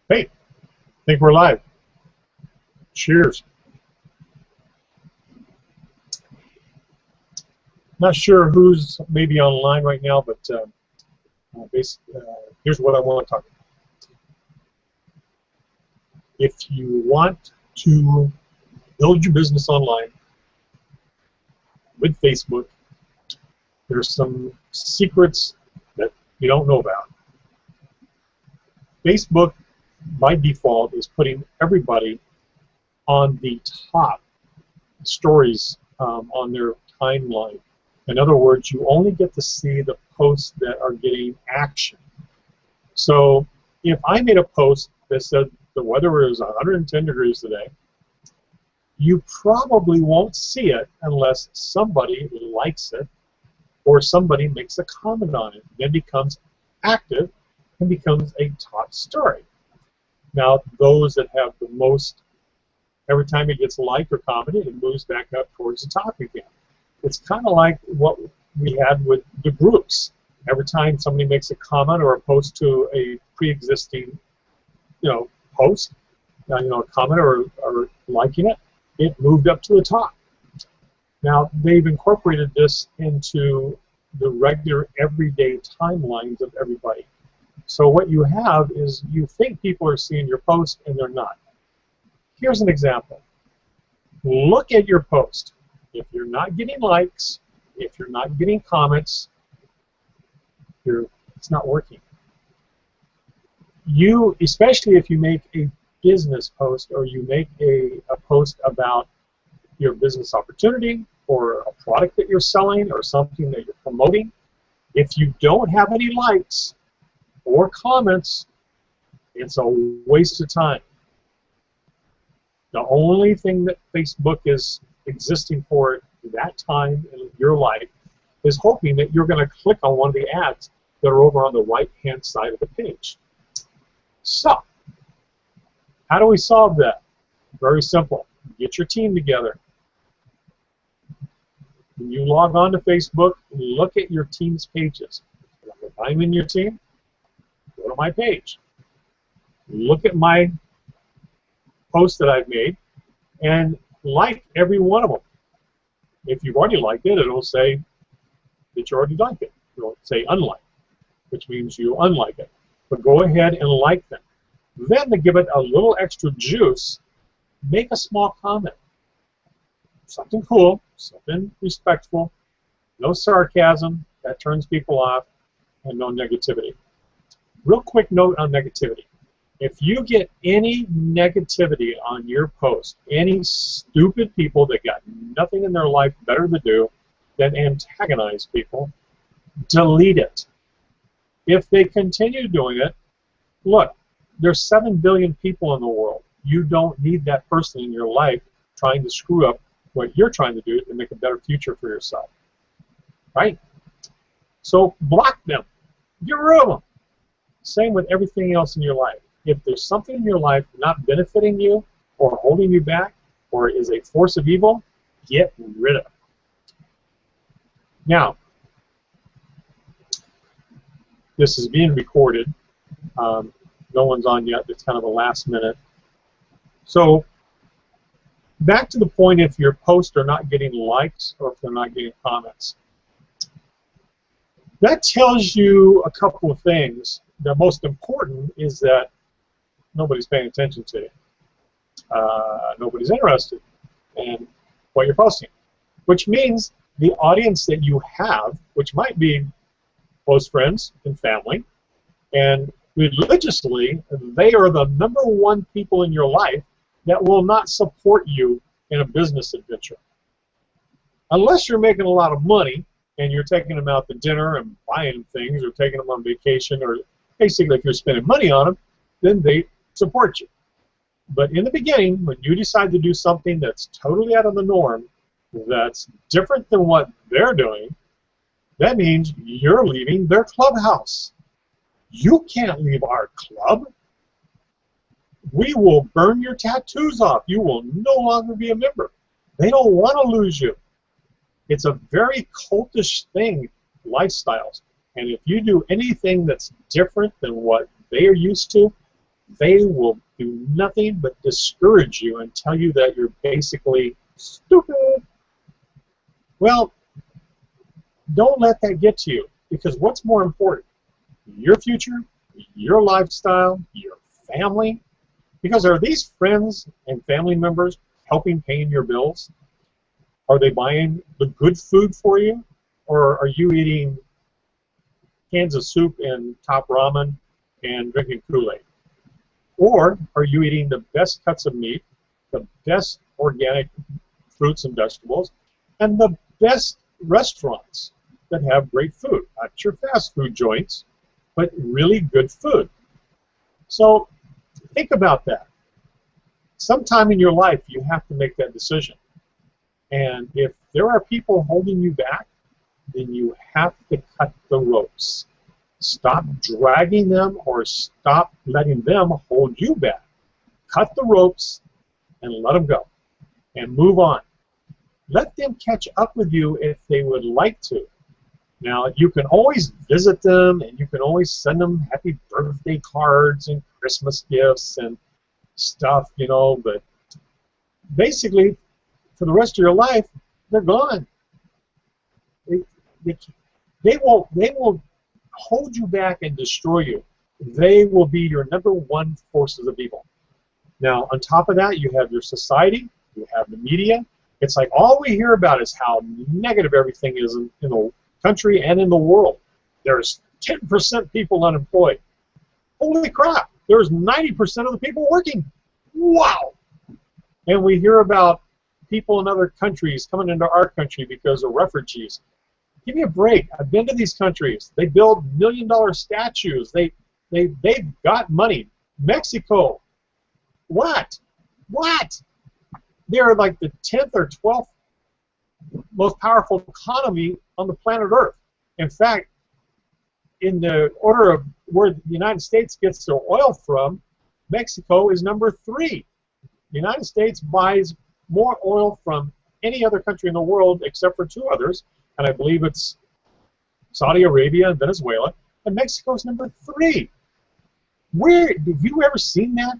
Hey, I think we're live. Cheers. Not sure who's maybe online right now, but here's what I want to talk about. If you want to build your business online with Facebook, there's some secrets that you don't know about. Facebook, by default, is putting everybody on the top stories on their timeline. In other words, you only get to see the posts that are getting action. So if I made a post that said the weather is 110 degrees today, you probably won't see it unless somebody likes it or somebody makes a comment on it. Then becomes active and becomes a top story. Now, those that have the most, every time it gets liked or commented, it moves back up towards the top again. It's kind of like what we had with the groups. Every time somebody makes a comment or a post to a pre-existing, post, a comment or liking it, it moved up to the top. Now, they've incorporated this into the regular, everyday timelines of everybody. So what you have is you think people are seeing your post and they're not. Here's an example. Look at your post. If you're not getting likes, if you're not getting comments, it's not working. Especially if you make a business post or you make a post about your business opportunity or a product that you're selling or something that you're promoting, if you don't have any likes or comments, it's a waste of time. The only thing that Facebook is existing for at that time in your life is hoping that you're going to click on one of the ads that are over on the right-hand side of the page. So, how do we solve that? Very simple. Get your team together. When you log on to Facebook, look at your team's pages. If I'm in your team, go to my page. Look at my posts that I've made and like every one of them. If you've already liked it, it'll say that you already liked it. It'll say unlike, which means you unlike it. But go ahead and like them. Then to give it a little extra juice, make a small comment. Something cool, something respectful, no sarcasm, that turns people off, and no negativity. Real quick note on negativity. If you get any negativity on your post, any stupid people that got nothing in their life better to do than antagonize people, delete it. If they continue doing it, look, there's 7 billion people in the world. You don't need that person in your life trying to screw up what you're trying to do to make a better future for yourself. Right? So block them. Get rid of them. Same with everything else in your life. If there's something in your life not benefiting you or holding you back or is a force of evil, get rid of it. Now, this is being recorded. No one's on yet. It's kind of a last minute. So back to the point, if your posts are not getting likes or if they're not getting comments. That tells you a couple of things. The most important is that nobody's paying attention to you. Nobody's interested in what you're posting, which means the audience that you have, which might be close friends and family, and religiously, they are the #1 people in your life that will not support you in a business adventure. Unless you're making a lot of money and you're taking them out to dinner and buying things or taking them on vacation, or basically if you're spending money on them, then they support you. But in the beginning, when you decide to do something that's totally out of the norm, that's different than what they're doing, that means you're leaving their clubhouse. You can't leave our club. We will burn your tattoos off. You will no longer be a member. They don't want to lose you. It's a very cultish thing, lifestyles. And if you do anything that's different than what they are used to, they will do nothing but discourage you and tell you that you're basically stupid. Well, don't let that get to you, because what's more important? Your future, your lifestyle, your family? Because are these friends and family members helping paying your bills? Are they buying the good food for you? Or are you eating cans of soup and top ramen and drinking Kool-Aid? Or are you eating the best cuts of meat, the best organic fruits and vegetables, and the best restaurants that have great food? Not your fast food joints, but really good food. So think about that. Sometime in your life, you have to make that decision. And if there are people holding you back, then you have to cut the ropes. Stop dragging them or stop letting them hold you back. Cut the ropes and let them go and move on. Let them catch up with you if they would like to. Now, you can always visit them and you can always send them happy birthday cards and Christmas gifts and stuff, you know, but basically, for the rest of your life, they're gone. They won't hold you back and destroy you. They will be your #1 forces of evil. Now, on top of that, you have your society, you have the media. It's like all we hear about is how negative everything is in the country and in the world. There's 10% people unemployed. Holy crap, there's 90% of the people working. Wow! And we hear about people in other countries coming into our country because of refugees. Give me a break. I've been to these countries. They build million-dollar statues. They've got money. Mexico. What? What? They're like the 10th or 12th most powerful economy on the planet Earth. In fact, in the order of where the United States gets their oil from, Mexico is #3. The United States buys more oil from any other country in the world except for 2 others, and I believe it's Saudi Arabia and Venezuela, and Mexico's #3. Have you ever seen that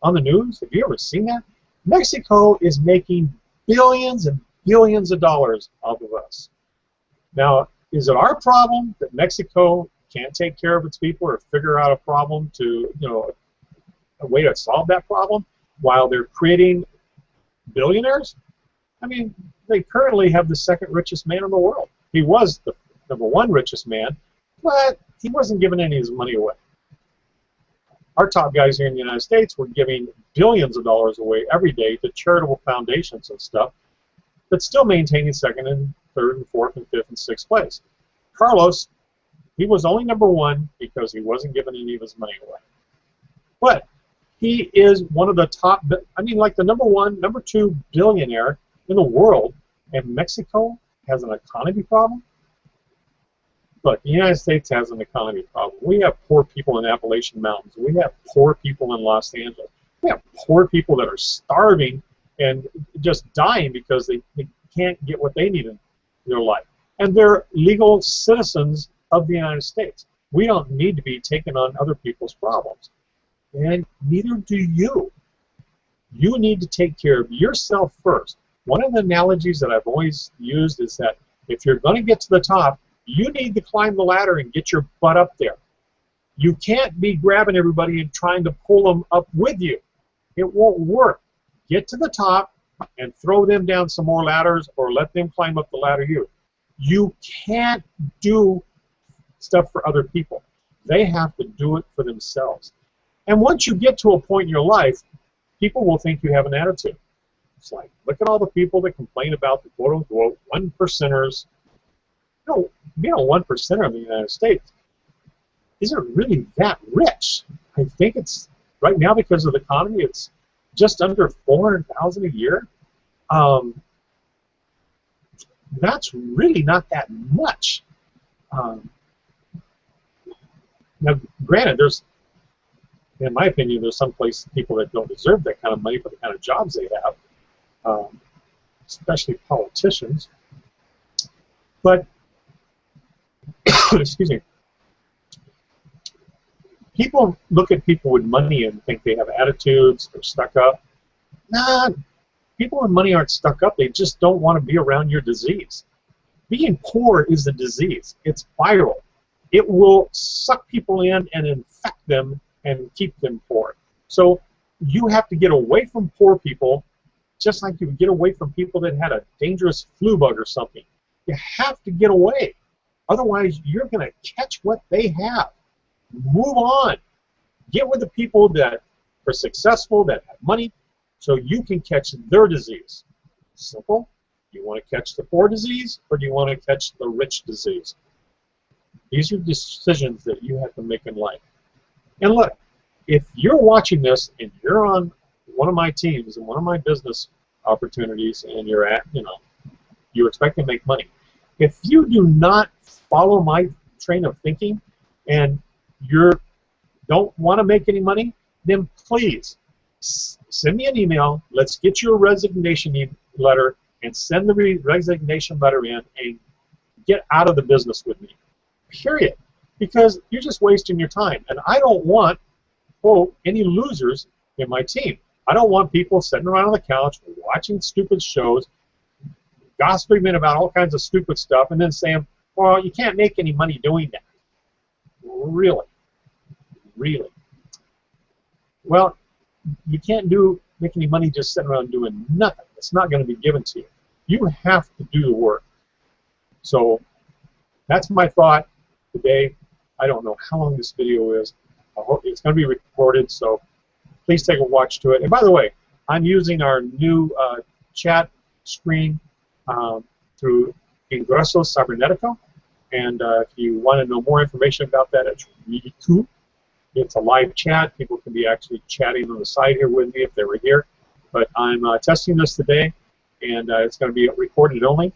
on the news? Have you ever seen that? Mexico is making billions and billions of dollars off of us. Now, is it our problem that Mexico can't take care of its people or figure out a problem to, you know, a way to solve that problem while they're creating billionaires? I mean, they currently have the 2nd richest man in the world. He was the #1 richest man, but he wasn't giving any of his money away. Our top guys here in the United States were giving billions of dollars away every day to charitable foundations and stuff, but still maintaining 2nd and 3rd and 4th and 5th and 6th place. Carlos, he was only #1 because he wasn't giving any of his money away. But he is one of the top, I mean, like the #1, #2 billionaire in the world, and Mexico has an economy problem? Look, the United States has an economy problem. We have poor people in the Appalachian Mountains. We have poor people in Los Angeles. We have poor people that are starving and just dying because they can't get what they need in their life. And they're legal citizens of the United States. We don't need to be taking on other people's problems. And neither do you. You need to take care of yourself first. One of the analogies that I've always used is that if you're going to get to the top, you need to climb the ladder and get your butt up there. You can't be grabbing everybody and trying to pull them up with you. It won't work. Get to the top and throw them down some more ladders or let them climb up the ladder you. You can't do stuff for other people. They have to do it for themselves. And once you get to a point in your life, people will think you have an attitude. It's like, look at all the people that complain about the quote-unquote 1%ers. You know, being a 1%er in the United States isn't really that rich. I think it's, right now because of the economy, it's just under $400,000 a year. That's really not that much. Now, granted, there's, in my opinion, there's some people that don't deserve that kind of money for the kind of jobs they have, especially politicians. But excuse me, people look at people with money and think they have attitudes, they're stuck up. Nah, people with money aren't stuck up. They just don't want to be around your disease. Being poor is a disease. It's viral. It will suck people in and infect them and keep them poor. So you have to get away from poor people just like you would get away from people that had a dangerous flu bug or something. You have to get away. Otherwise, you're going to catch what they have. Move on. Get with the people that are successful, that have money, so you can catch their disease. Simple. Do you want to catch the poor disease, or do you want to catch the rich disease? These are decisions that you have to make in life. And look, if you're watching this and you're on one of my teams and one of my business opportunities and you're at, you expect to make money. If you do not follow my train of thinking and you don't want to make any money, then please send me an email. Let's get you a resignation letter and send the resignation letter in and get out of the business with me. Period. Because you're just wasting your time. And I don't want, quote, any losers in my team. I don't want people sitting around on the couch watching stupid shows, gossiping about all kinds of stupid stuff, and then saying, well, you can't make any money doing that. Really? Really? Well, you can't make any money just sitting around doing nothing. It's not going to be given to you. You have to do the work. So that's my thought today. I don't know how long this video is. I hope it's going to be recorded, so please take a watch to it. And by the way, I'm using our new chat screen through Ingresso Cybernetico. And if you want to know more information about that, it's really cool. It's a live chat. People can be actually chatting on the side here with me if they were here. But I'm testing this today, and it's going to be recorded only.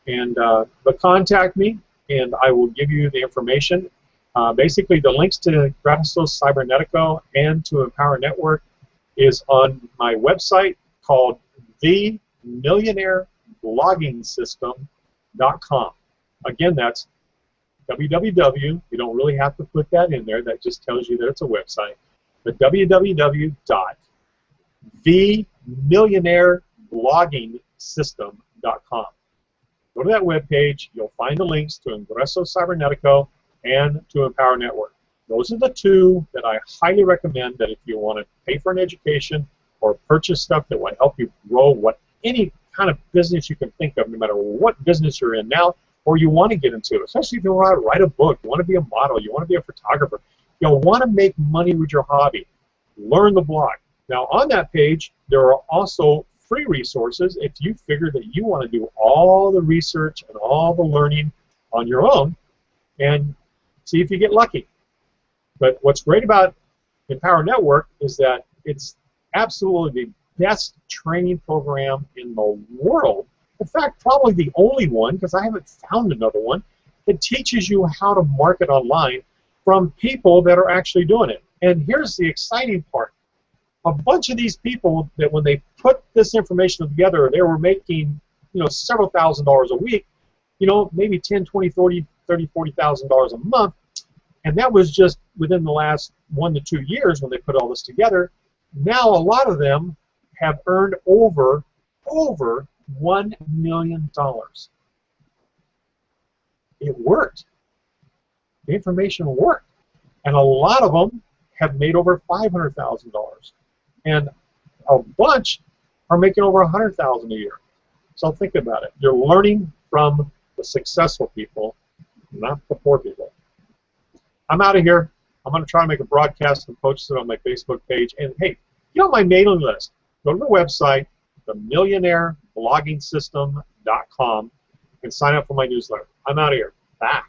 And but contact me, and I will give you the information. Basically, the links to Ingresso Cybernetico and to Empower Network is on my website called themillionaireblogging.com. Again, that's www. You don't really have to put that in there. That just tells you that it's a website. But www.themillionaireblogging.com. Go to that webpage. You'll find the links to Ingresso Cybernetico and to Empower Network. Those are the two that I highly recommend that if you want to pay for an education or purchase stuff that will help you grow any kind of business you can think of, no matter what business you're in now or you want to get into, especially if you want to write a book, you want to be a model, you want to be a photographer, you want to make money with your hobby, learn the blog. Now on that page, there are also free resources if you figure that you want to do all the research and all the learning on your own and see if you get lucky. But what's great about Empower Network is that it's absolutely the best training program in the world. In fact, probably the only one, because I haven't found another one, that teaches you how to market online from people that are actually doing it. And here's the exciting part. A bunch of these people that when they put this information together, they were making, several $1,000s a week, maybe 10, 20, 30, $40,000 a month. And that was just within the last 1 to 2 years when they put all this together. Now a lot of them have earned over $1 million. It worked. The information worked. And a lot of them have made over $500,000. And a bunch are making over $100,000 a year. So think about it. You're learning from the successful people, not the poor people. I'm out of here. I'm going to try to make a broadcast and post it on my Facebook page. And hey, get on my mailing list. Go to the website, themillionaireblogging.com, and sign up for my newsletter. I'm out of here. Bye.